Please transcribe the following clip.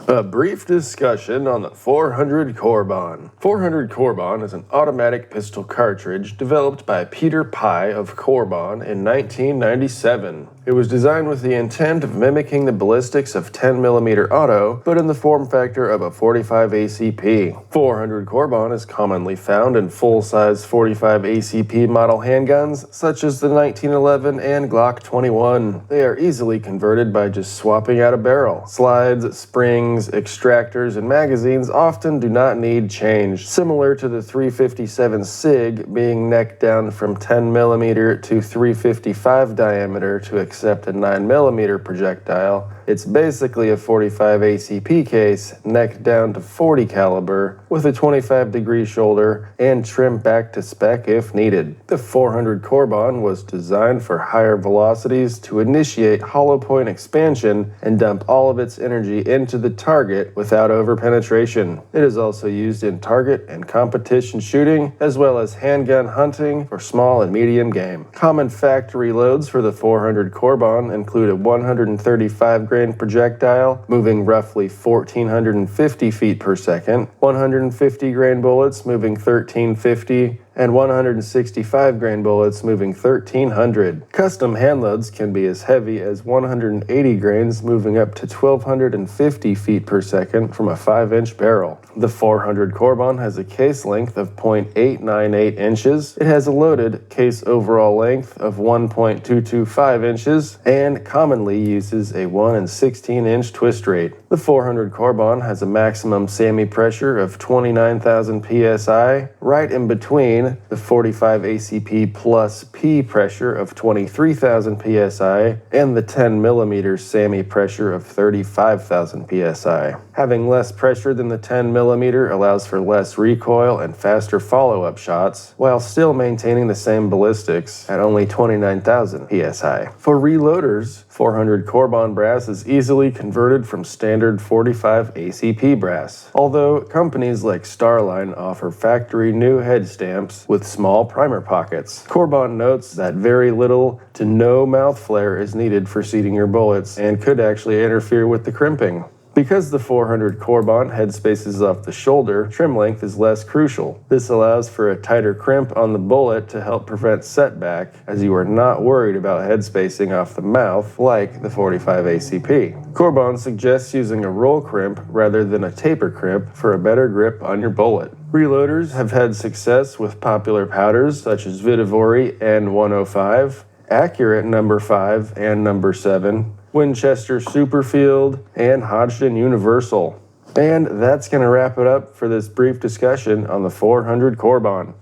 A brief discussion on the 400 Corbon. 400 Corbon is an automatic pistol cartridge developed by Peter Pye of Corbon in 1997. It was designed with the intent of mimicking the ballistics of 10mm auto, but in the form factor of a 45 ACP. 400 Corbon is commonly found in full-size 45 ACP model handguns, such as the 1911 and Glock 21. They are easily converted by just swapping out a barrel. Slides, springs, extractors, and magazines often do not need change, similar to the 357 SIG being necked down from 10mm to 355 diameter to accept a 9mm projectile. It's basically a 45 ACP case necked down to 40 caliber with a 25-degree shoulder and trimmed back to spec if needed. The 400 Corbon was designed for higher velocities to initiate hollow point expansion and dump all of its energy into the target without overpenetration. It is also used in target and competition shooting, as well as handgun hunting for small and medium game. Common factory loads for the 400 Corbon include a 135-grain projectile moving roughly 1,450 feet per second, 150-grain bullets moving 1,350, and 165-grain bullets moving 1,300. Custom handloads can be as heavy as 180 grains moving up to 1,250 feet per second from a 5-inch barrel. The 400 Corbon has a case length of 0.898 inches. It has a loaded case overall length of 1.225 inches and commonly uses a 1 16-inch twist rate. The 400 Corbon has a maximum SAMI pressure of 29,000 psi, right in between the 45 ACP plus P pressure of 23,000 psi and the 10mm SAMI pressure of 35,000 psi. Having less pressure than the 10mm allows for less recoil and faster follow-up shots, while still maintaining the same ballistics at only 29,000 psi. For reloaders, 400 Corbon brass is easily converted from standard 45 ACP brass, although companies like Starline offer factory new head stamps with small primer pockets. Corbon notes that very little to no mouth flare is needed for seating your bullets and could actually interfere with the crimping. Because the 400 Corbon head spaces off the shoulder, trim length is less crucial. This allows for a tighter crimp on the bullet to help prevent setback, as you are not worried about head spacing off the mouth like the 45 ACP. Corbon suggests using a roll crimp rather than a taper crimp for a better grip on your bullet. Reloaders have had success with popular powders such as Vitivori N105, Accurate No. 5 and No. 7, Winchester Superfield, and Hodgdon Universal. And that's going to wrap it up for this brief discussion on the 400 Corbon.